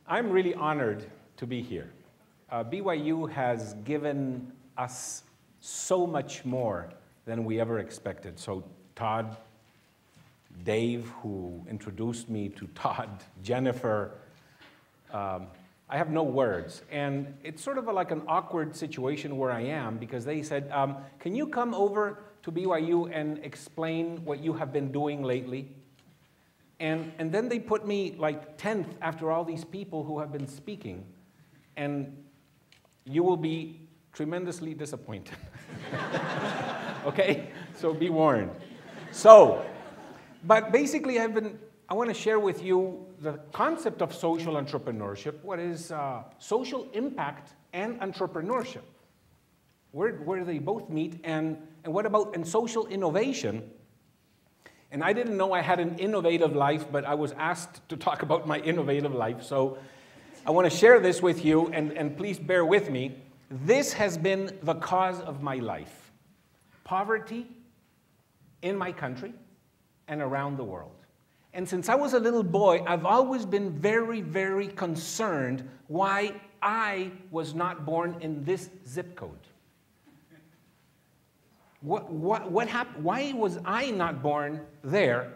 I'm really honored to be here. BYU has given us so much more than we ever expected. So Todd, Dave, who introduced me to Todd, Jennifer, I have no words. And it's sort of like an awkward situation where I am because they said, can you come over to BYU and explain what you have been doing lately? And then they put me like 10th after all these people who have been speaking. And you will be tremendously disappointed. Okay? So be warned. So, but basically I want to share with you the concept of social entrepreneurship. What is social impact and entrepreneurship? Where do they both meet? And what about social innovation? And I didn't know I had an innovative life, but I was asked to talk about my innovative life. So I want to share this with you, and please bear with me. This has been the cause of my life. Poverty in my country and around the world. And since I was a little boy, I've always been very, very concerned why I was not born in this zip code. What happened? Why was I not born there?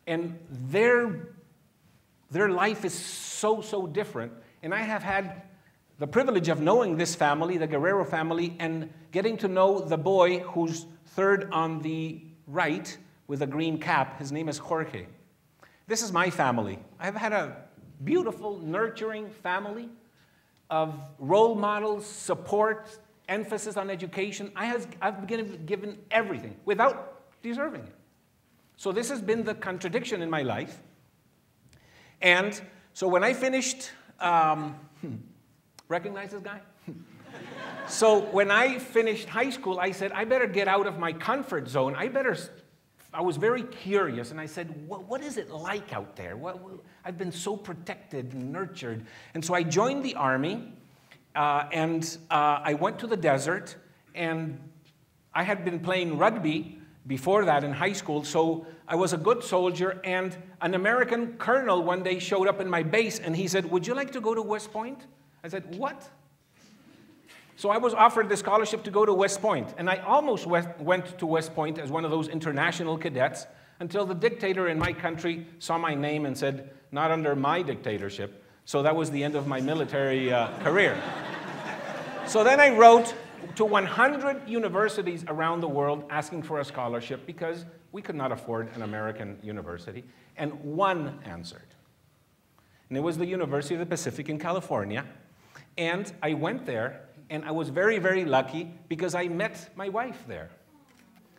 And their life is so different. And I have had the privilege of knowing this family, the Guerrero family, and getting to know the boy who's third on the right with a green cap. His name is Jorge. This is my family. I've had a beautiful, nurturing family of role models, support, emphasis on education. I've been given everything without deserving it. So this has been the contradiction in my life. And so when I finished, recognize this guy? So when I finished high school, I said, I better get out of my comfort zone. I was very curious, and I said, what is it like out there? I've been so protected and nurtured. And so I joined the Army. I went to the desert, and I had been playing rugby before that in high school, so I was a good soldier, and an American colonel one day showed up in my base, and he said, would you like to go to West Point? I said, what? So I was offered the scholarship to go to West Point, and I almost went to West Point as one of those international cadets until the dictator in my country saw my name and said, not under my dictatorship. So that was the end of my military career. So then I wrote to 100 universities around the world asking for a scholarship because we could not afford an American university, and one answered. And it was the University of the Pacific in California. And I went there, and I was very, very lucky because I met my wife there.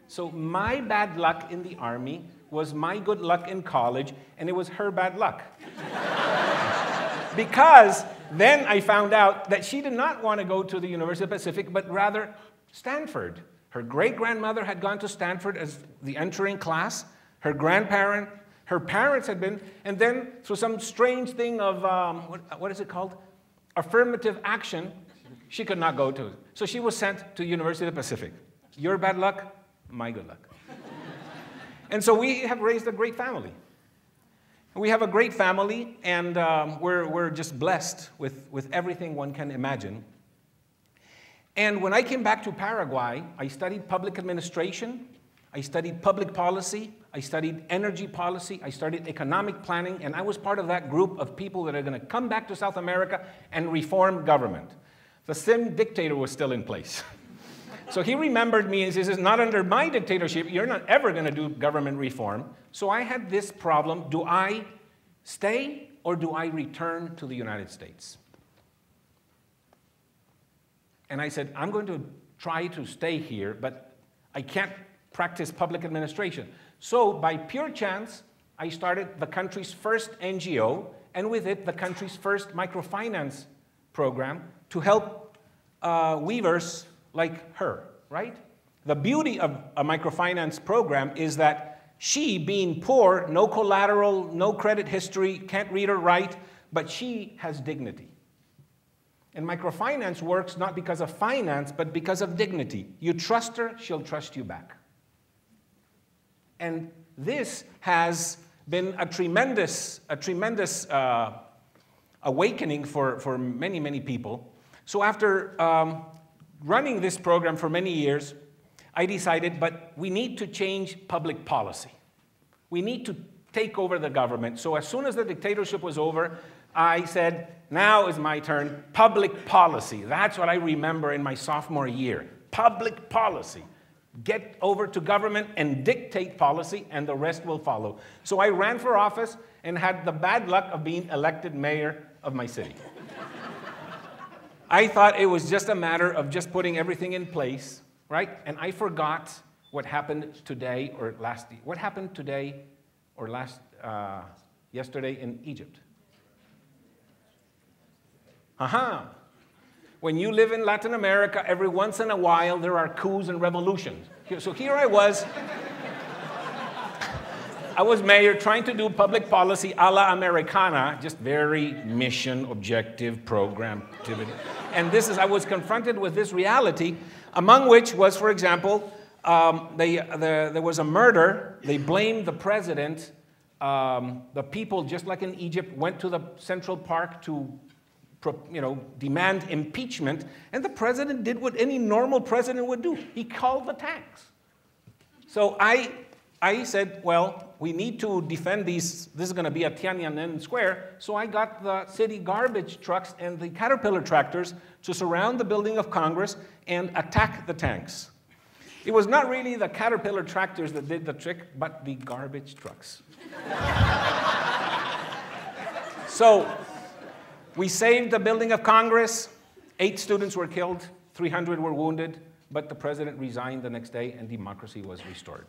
So my bad luck in the Army was my good luck in college, and it was her bad luck. Because then I found out that she did not want to go to the University of the Pacific, but rather Stanford. Her great-grandmother had gone to Stanford as the entering class. Her parents had been, and then through some strange thing of, what is it called? Affirmative action, she could not go to. So she was sent to University of the Pacific. Your bad luck, my good luck. And so we have raised a great family. We have a great family, and we're just blessed with everything one can imagine. And when I came back to Paraguay, I studied public administration, I studied public policy, I studied energy policy, I studied economic planning, and I was part of that group of people that are going to come back to South America and reform government. The same dictator was still in place. So he remembered me and says, "This is not under my dictatorship. You're not ever going to do government reform." So I had this problem. Do I stay or do I return to the United States? And I said, I'm going to try to stay here, but I can't practice public administration. So by pure chance, I started the country's first NGO, and with it, the country's first microfinance program to help weavers like her, right? The beauty of a microfinance program is that she, being poor, no collateral, no credit history, can't read or write, but she has dignity. And microfinance works not because of finance, but because of dignity. You trust her, she'll trust you back. And this has been a tremendous awakening for many, many people. So after running this program for many years, I decided, but we need to change public policy. We need to take over the government. So as soon as the dictatorship was over, I said, now is my turn. Public policy. That's what I remember in my sophomore year. Public policy. Get over to government and dictate policy, and the rest will follow. So I ran for office and had the bad luck of being elected mayor of my city. I thought it was just a matter of just putting everything in place, right? And I forgot what happened today or last. What happened today or yesterday in Egypt? When you live in Latin America, every once in a while there are coups and revolutions. So here I was. I was mayor trying to do public policy a la Americana, just very mission, objective, program, activity. And I was confronted with this reality, among which was, for example, there was a murder. They blamed the president. The people, just like in Egypt, went to the Central Park to demand impeachment. And the president did what any normal president would do. He called the tanks. So I said, well, we need to defend these. This is going to be at Tiananmen Square. So I got the city garbage trucks and the Caterpillar tractors to surround the building of Congress and attack the tanks. It was not really the Caterpillar tractors that did the trick, but the garbage trucks. So we saved the building of Congress. 8 students were killed, 300 were wounded, but the president resigned the next day and democracy was restored.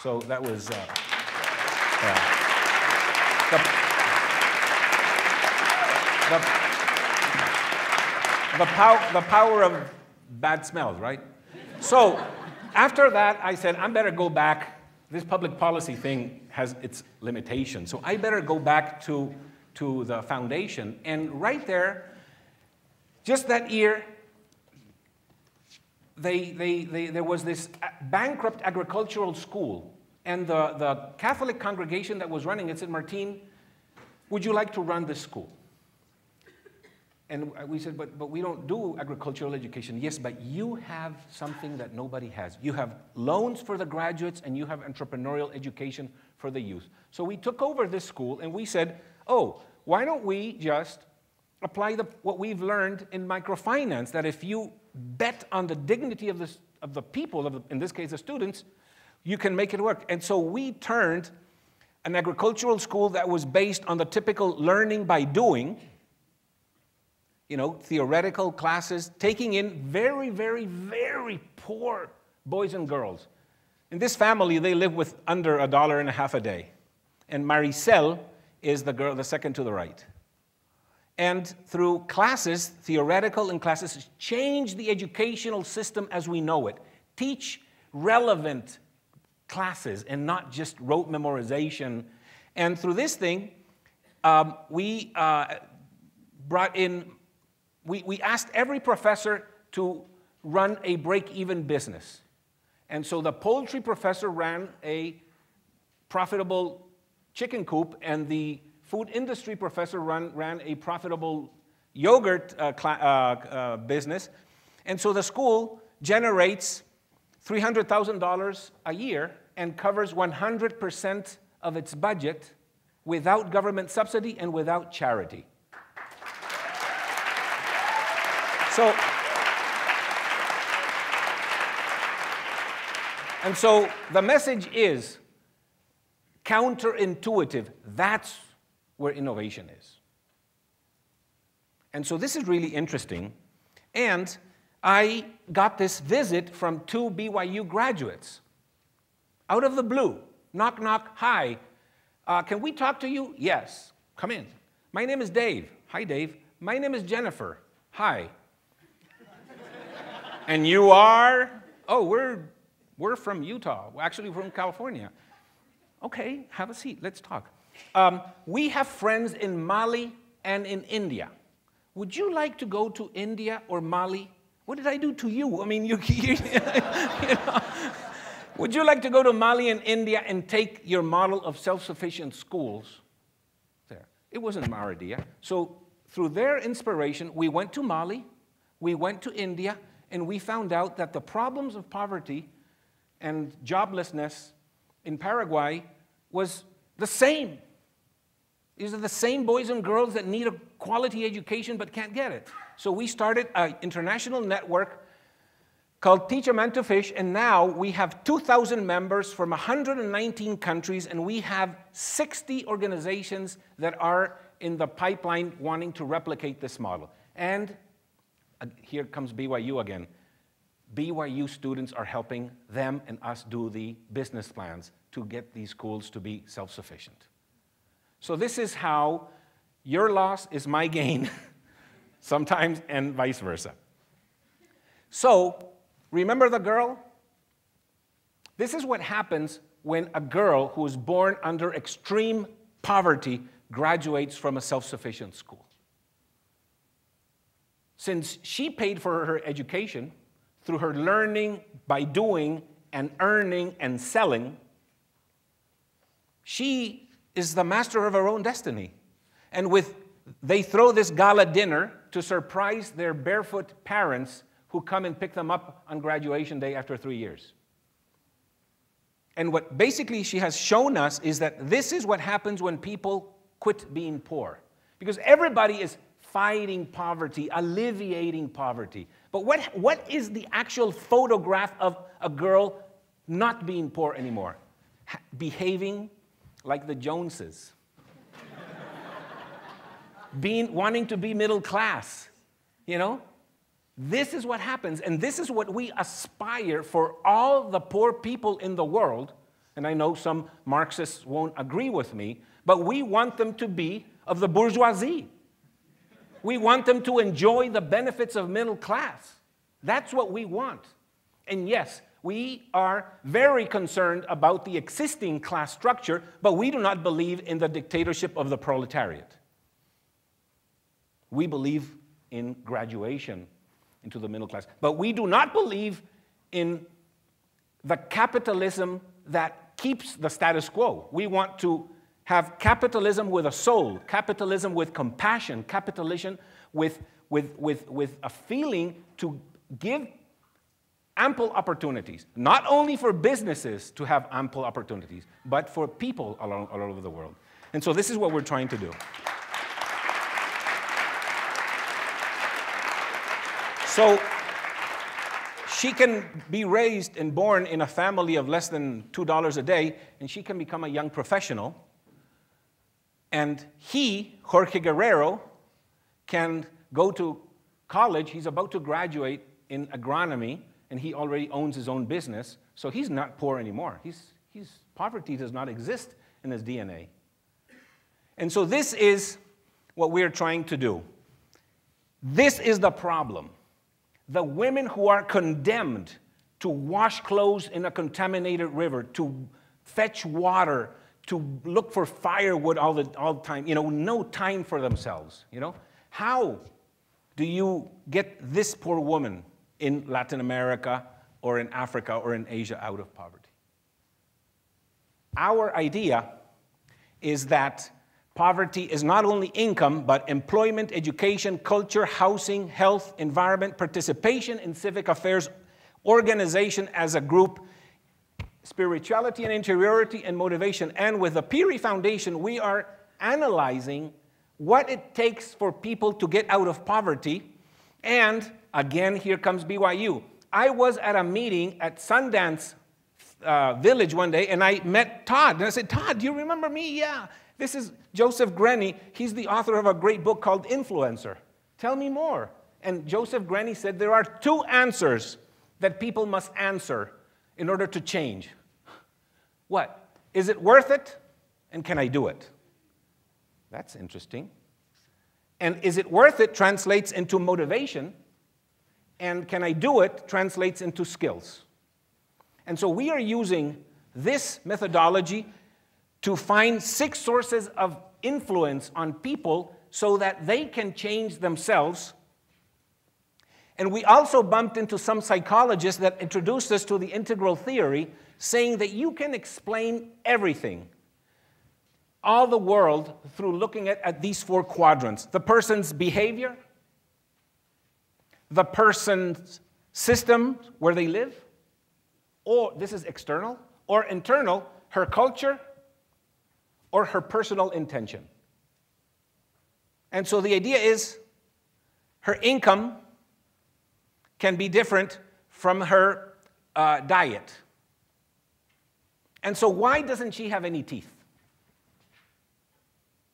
So that was the power of bad smells, right? So after that, I said, I better go back. This public policy thing has its limitations. So I better go back to the foundation. And right there, just that year, there was this bankrupt agricultural school, and the Catholic congregation that was running it said, Martin, would you like to run this school? And we said, but we don't do agricultural education. Yes, but you have something that nobody has. You have loans for the graduates, and you have entrepreneurial education for the youth. So we took over this school, and we said, oh, why don't we just apply what we've learned in microfinance, that if you bet on the dignity of the people, in this case the students, you can make it work. And so we turned an agricultural school that was based on the typical learning by doing, theoretical classes, taking in very, very, very poor boys and girls. In this family, they live with under $1.50 a day. And Maricel is the girl, the second to the right. And through classes, theoretical and classes, change the educational system as we know it. Teach relevant classes and not just rote memorization. And through this thing, we brought in, we asked every professor to run a break-even business. And so the poultry professor ran a profitable chicken coop, and the food industry professor ran a profitable yogurt business. And so the school generates $300,000 a year and covers 100% of its budget without government subsidy and without charity. So the message is counterintuitive. That's where innovation is. And so this is really interesting. And I got this visit from 2 BYU graduates. Out of the blue. Knock, knock, hi. Can we talk to you? Yes. Come in. My name is Dave. Hi, Dave. My name is Jennifer. Hi. And you are? Oh, we're from Utah. Actually, we're from California. Okay, have a seat. Let's talk. We have friends in Mali and in India. Would you like to go to India or Mali? What did I do to you? I mean, you know. Would you like to go to Mali and India and take your model of self-sufficient schools there? It wasn't our idea. So through their inspiration, we went to Mali, we went to India, and we found out that the problems of poverty and joblessness in Paraguay was the same. These are the same boys and girls that need a quality education but can't get it. So we started an international network called Teach a Man to Fish, and now we have 2,000 members from 119 countries, and we have 60 organizations that are in the pipeline wanting to replicate this model. And here comes BYU again. BYU students are helping them and us do the business plans to get these schools to be self-sufficient. So this is how your loss is my gain sometimes, and vice versa. So remember the girl? This is what happens when a girl who is born under extreme poverty graduates from a self-sufficient school. Since she paid for her education through her learning by doing and earning and selling, she is the master of her own destiny. And they throw this gala dinner to surprise their barefoot parents who come and pick them up on graduation day after 3 years. And what basically she has shown us is that this is what happens when people quit being poor. Because everybody is fighting poverty, alleviating poverty. But what is the actual photograph of a girl not being poor anymore? Behaving like the Joneses. Wanting to be middle class, you know? This is what happens, and this is what we aspire for all the poor people in the world. And I know some Marxists won't agree with me, but we want them to be of the bourgeoisie. We want them to enjoy the benefits of middle class. That's what we want. And yes, we are very concerned about the existing class structure, but we do not believe in the dictatorship of the proletariat. We believe in graduation into the middle class. But we do not believe in the capitalism that keeps the status quo. We want to have capitalism with a soul, capitalism with compassion, capitalism with a feeling to give ample opportunities, not only for businesses to have ample opportunities, but for people all over the world. And so this is what we're trying to do. So she can be raised and born in a family of less than $2 a day, and she can become a young professional. And he, Jorge Guerrero, can go to college. He's about to graduate in agronomy, and he already owns his own business, so he's not poor anymore. Poverty does not exist in his DNA. And so this is what we're trying to do. This is the problem. The women who are condemned to wash clothes in a contaminated river, to fetch water, to look for firewood all the time, no time for themselves, How do you get this poor woman in Latin America or in Africa or in Asia out of poverty? Our idea is that poverty is not only income, but employment, education, culture, housing, health, environment, participation in civic affairs, organization as a group, spirituality and interiority and motivation. And with the Peary Foundation, we are analyzing what it takes for people to get out of poverty. And again, here comes BYU. I was at a meeting at Sundance Village one day, and I met Todd. And I said, Todd, do you remember me? Yeah. This is Joseph Grenny. He's the author of a great book called Influencer. Tell me more. And Joseph Grenny said there are 2 answers that people must answer in order to change. What? Is it worth it? And can I do it? That's interesting. And is it worth it translates into motivation. And can I do it translates into skills. And so we are using this methodology to find 6 sources of influence on people so that they can change themselves. And we also bumped into some psychologists that introduced us to the integral theory, saying that you can explain everything. all the world through looking at these 4 quadrants: the person's behavior, the person's system where they live, or this is external, or internal, her culture, or her personal intention. And so the idea is her income can be different from her diet. And so why doesn't she have any teeth?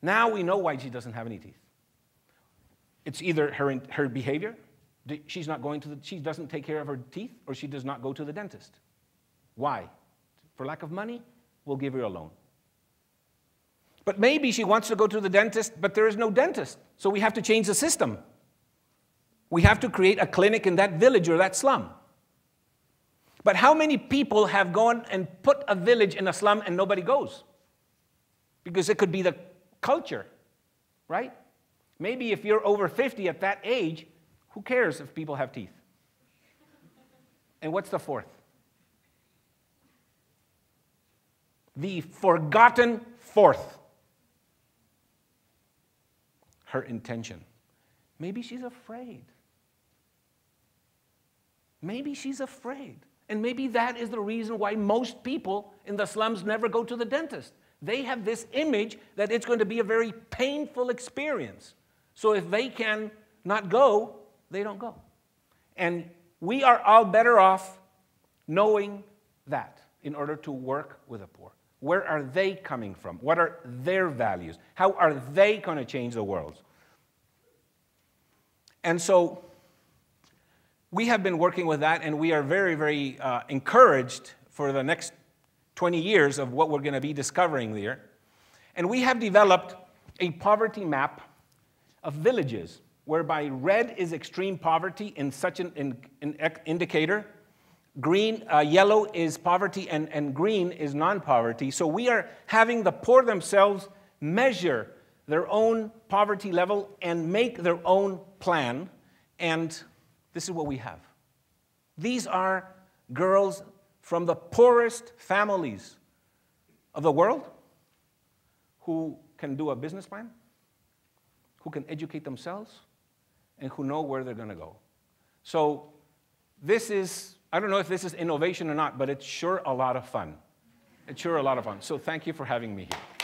Now we know why she doesn't have any teeth. It's either her behavior. She doesn't take care of her teeth, or she does not go to the dentist. Why? For lack of money? We'll give her a loan. But maybe she wants to go to the dentist, but there is no dentist. So we have to change the system. We have to create a clinic in that village or that slum. But how many people have gone and put a village in a slum and nobody goes? Because it could be the culture, right? Maybe if you're over 50 at that age, who cares if people have teeth? And what's the 4th? The forgotten 4th. Her intention. Maybe she's afraid. Maybe she's afraid. And maybe that is the reason why most people in the slums never go to the dentist. They have this image that it's going to be a very painful experience. So if they can not go, they don't go. And we are all better off knowing that in order to work with the poor. Where are they coming from? What are their values? How are they going to change the world? And so we have been working with that, and we are very, very encouraged for the next 20 years of what we're going to be discovering there. And we have developed a poverty map of villages, whereby red is extreme poverty in such an indicator. Yellow is poverty, and green is non-poverty. So we are having the poor themselves measure their own poverty level and make their own plan. And this is what we have. These are girls from the poorest families of the world who can do a business plan, who can educate themselves, and who know where they're going to go. So this is, I don't know if this is innovation or not, but it's sure a lot of fun. It's sure a lot of fun. So thank you for having me here.